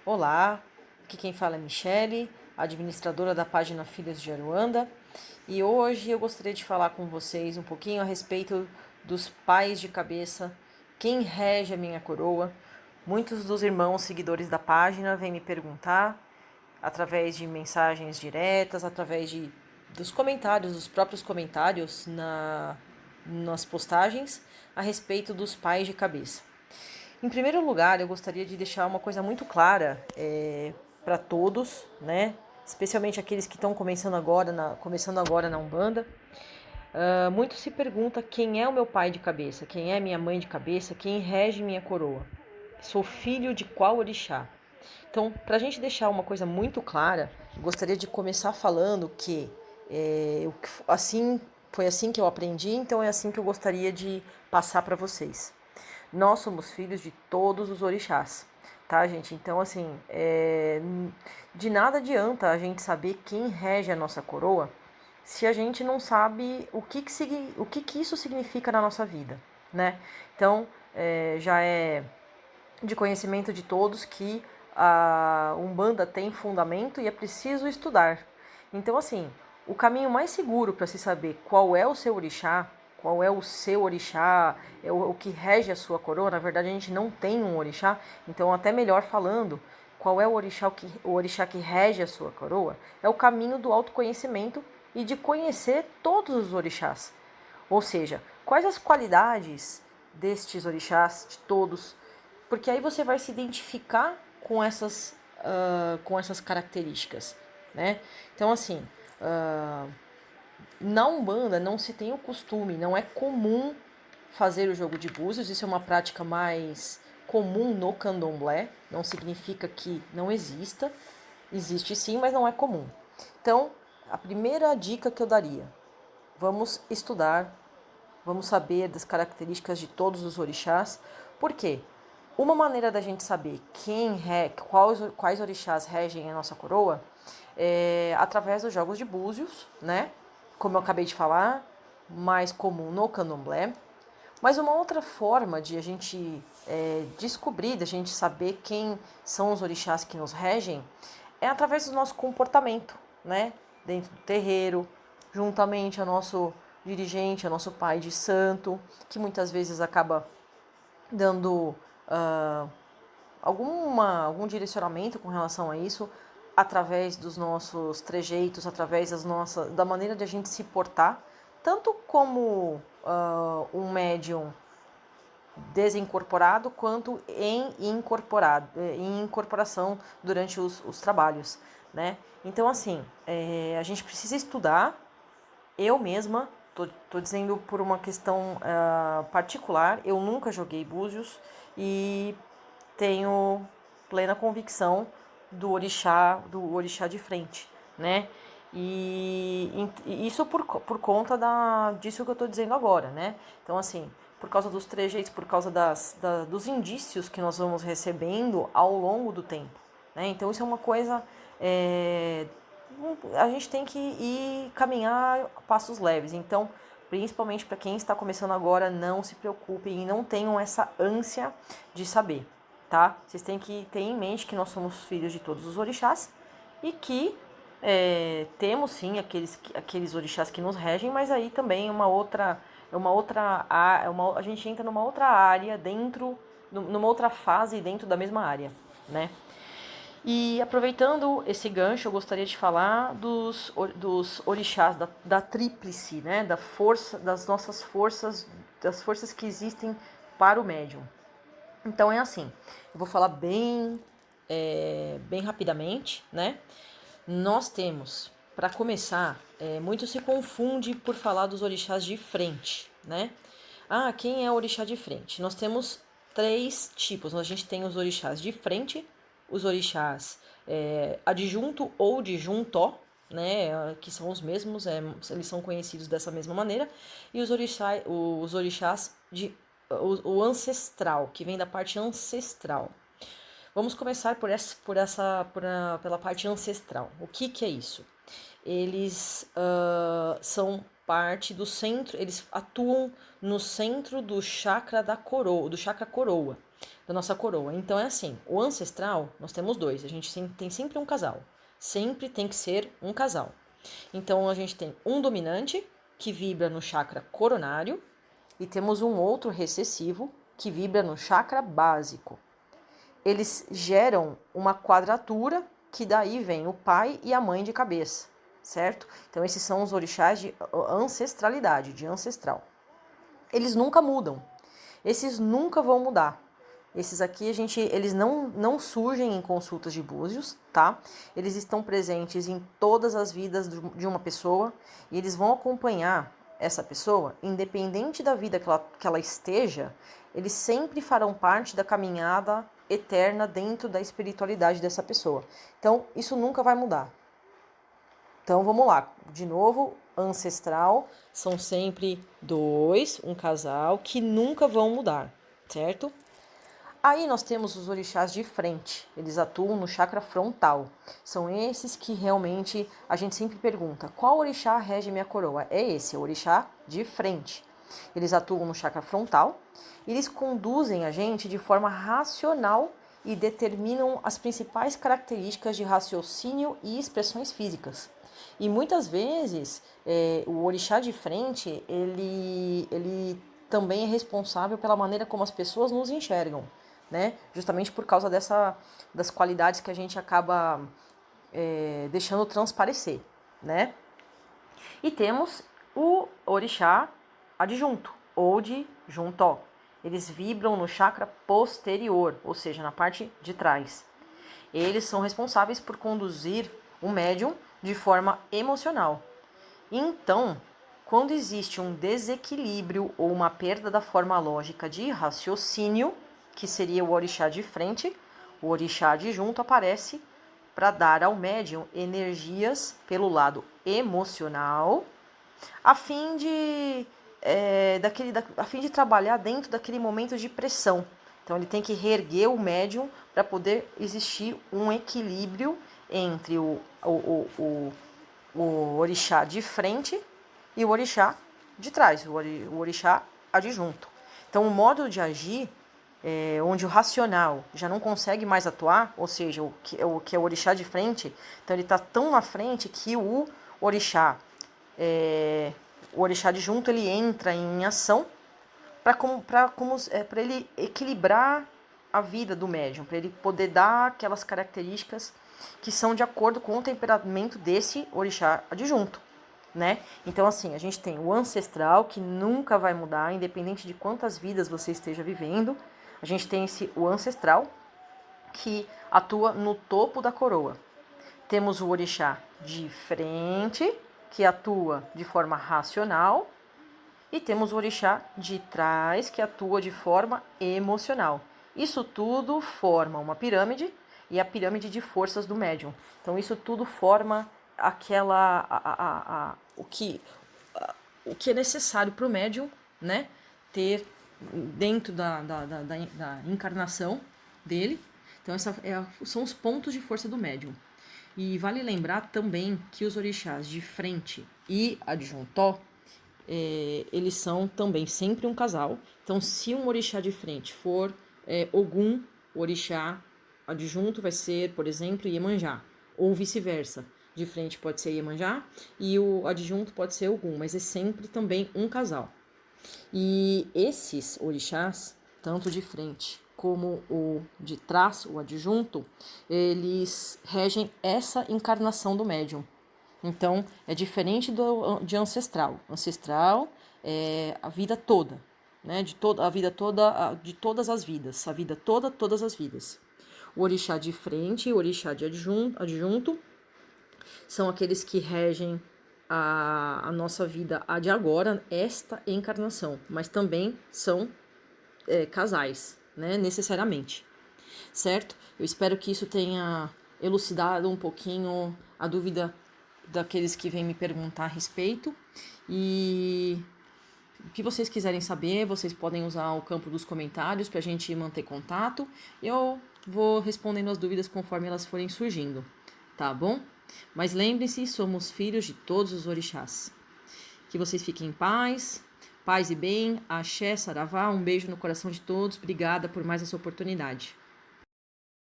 Olá, aqui quem fala é Michele, administradora da página Filhas de Aruanda, e hoje eu gostaria de falar com vocês um pouquinho a respeito dos pais de cabeça, quem rege a minha coroa. Muitos dos irmãos seguidores da página vêm me perguntar através de mensagens diretas, dos comentários, dos próprios comentários nas postagens a respeito dos pais de cabeça. Em primeiro lugar, eu gostaria de deixar uma coisa muito clara para todos, né? Especialmente aqueles que estão começando agora na Umbanda. Muito se pergunta quem é o meu pai de cabeça, quem é minha mãe de cabeça, quem rege minha coroa. Sou filho de qual orixá? Então, para a gente deixar uma coisa muito clara, eu gostaria de começar falando que foi assim que eu aprendi, então é assim que eu gostaria de passar para vocês. Nós somos filhos de todos os orixás, tá, gente? Então, assim, de nada adianta a gente saber quem rege a nossa coroa se a gente não sabe o que isso significa na nossa vida, né? Então, já é de conhecimento de todos que a Umbanda tem fundamento e é preciso estudar. Então, assim, o caminho mais seguro para se saber qual é o seu orixá, qual é o seu orixá, o que rege a sua coroa, na verdade a gente não tem um orixá, então até melhor falando, qual é o orixá que rege a sua coroa, é o caminho do autoconhecimento e de conhecer todos os orixás. Ou seja, quais as qualidades destes orixás, de todos, porque aí você vai se identificar com essas características, né? Então, assim, na Umbanda não se tem o costume, não é comum fazer o jogo de búzios, isso é uma prática mais comum no candomblé, não significa que não exista, existe sim, mas não é comum. Então, a primeira dica que eu daria, vamos estudar, vamos saber das características de todos os orixás. Por quê? Uma maneira da gente saber quais orixás regem a nossa coroa é através dos jogos de búzios, né? Como eu acabei de falar, mais comum no candomblé. Mas uma outra forma de a gente descobrir, da gente saber quem são os orixás que nos regem, é através do nosso comportamento, né? Dentro do terreiro, juntamente ao nosso dirigente, ao nosso pai de santo, que muitas vezes acaba dando algum direcionamento com relação a isso, através dos nossos trejeitos, através da maneira de a gente se portar, tanto como um médium desincorporado quanto em incorporação durante os trabalhos, né? Então, assim, a gente precisa estudar. Eu mesma, tô dizendo por uma questão particular, eu nunca joguei búzios e tenho plena convicção do orixá de frente, né? E isso por conta disso que eu estou dizendo agora, né? Então, assim, por causa dos trejeitos, por causa dos indícios que nós vamos recebendo ao longo do tempo, né? Então, isso é uma coisa... a gente tem que ir caminhar a passos leves. Então, principalmente para quem está começando agora, não se preocupem e não tenham essa ânsia de saber, tá? Vocês têm que ter em mente que nós somos filhos de todos os orixás e que temos sim aqueles orixás que nos regem, mas aí também a gente entra numa outra área numa outra fase dentro da mesma área, né? E aproveitando esse gancho, eu gostaria de falar dos orixás, da tríplice, né? Das forças que existem para o médium. Então é assim, eu vou falar bem rapidamente, né? Nós temos, para começar, muito se confunde por falar dos orixás de frente, né? Ah, quem é o orixá de frente? Nós temos três tipos. A gente tem os orixás de frente, os orixás adjunto ou disjuntó, né? Que são os mesmos, eles são conhecidos dessa mesma maneira, e os orixás o ancestral, que vem da parte ancestral. Vamos começar pela parte ancestral. O que é isso? Eles são parte do centro, eles atuam no centro do chakra da coroa, do chakra coroa, da nossa coroa. Então é assim, o ancestral, nós temos dois, a gente tem sempre um casal. Sempre tem que ser um casal. Então a gente tem um dominante que vibra no chakra coronário e temos um outro recessivo que vibra no chakra básico. Eles geram uma quadratura que daí vem o pai e a mãe de cabeça, certo? Então esses são os orixás de ancestralidade, de ancestral. Eles nunca mudam. Esses nunca vão mudar. Esses aqui eles não surgem em consultas de búzios, tá? Eles estão presentes em todas as vidas de uma pessoa e eles vão acompanhar essa pessoa, independente da vida que ela esteja, eles sempre farão parte da caminhada eterna dentro da espiritualidade dessa pessoa. Então, isso nunca vai mudar. Então, vamos lá. De novo, ancestral são sempre dois, um casal, que nunca vão mudar, certo? Aí nós temos os orixás de frente, eles atuam no chakra frontal. São esses que realmente a gente sempre pergunta, qual orixá rege minha coroa? É esse, é o orixá de frente. Eles atuam no chakra frontal, eles conduzem a gente de forma racional e determinam as principais características de raciocínio e expressões físicas. E muitas vezes o orixá de frente, ele também é responsável pela maneira como as pessoas nos enxergam. Né? Justamente por causa das qualidades que a gente acaba deixando transparecer, né? E temos o orixá adjunto, ou de juntó. Eles vibram no chakra posterior, ou seja, na parte de trás. Eles são responsáveis por conduzir o médium de forma emocional. Então, quando existe um desequilíbrio ou uma perda da forma lógica de raciocínio, que seria o orixá de frente, o orixá adjunto aparece para dar ao médium energias pelo lado emocional, a fim de, a fim de trabalhar dentro daquele momento de pressão. Então ele tem que reerguer o médium para poder existir um equilíbrio entre o orixá de frente e o orixá de trás, o orixá adjunto. Então o modo de agir onde o racional já não consegue mais atuar, ou seja, o que é o orixá de frente, então ele está tão na frente que o orixá adjunto ele entra em ação para ele equilibrar a vida do médium, para ele poder dar aquelas características que são de acordo com o temperamento desse orixá adjunto, né? Então, assim, a gente tem o ancestral, que nunca vai mudar, independente de quantas vidas você esteja vivendo. A gente tem o ancestral, que atua no topo da coroa. Temos o orixá de frente, que atua de forma racional. E temos o orixá de trás, que atua de forma emocional. Isso tudo forma uma pirâmide, e a pirâmide de forças do médium. Então isso tudo forma o que é necessário para o médium, né, ter dentro da encarnação dele. Então são os pontos de força do médium. E vale lembrar também que os orixás de frente e adjuntó, eles são também sempre um casal. Então, se um orixá de frente for Ogum, o orixá adjunto vai ser, por exemplo, Iemanjá, ou vice-versa. De frente pode ser Iemanjá e o adjunto pode ser Ogum, mas é sempre também um casal. E esses orixás, tanto de frente como o de trás, o adjunto, eles regem essa encarnação do médium. Então, é diferente de ancestral. Ancestral é a vida toda, né? A vida toda, de todas as vidas. A vida toda, todas as vidas. O orixá de frente e o orixá de adjunto são aqueles que regem a nossa vida a de agora, esta encarnação. Mas também são casais, né? Necessariamente. Certo? Eu espero que isso tenha elucidado um pouquinho a dúvida daqueles que vêm me perguntar a respeito. E o que vocês quiserem saber, vocês podem usar o campo dos comentários para a gente manter contato. Eu vou respondendo as dúvidas conforme elas forem surgindo, tá bom? Mas lembrem-se, somos filhos de todos os orixás. Que vocês fiquem em paz, Paz e bem, axé, saravá, um beijo no coração de todos. Obrigada por mais essa oportunidade.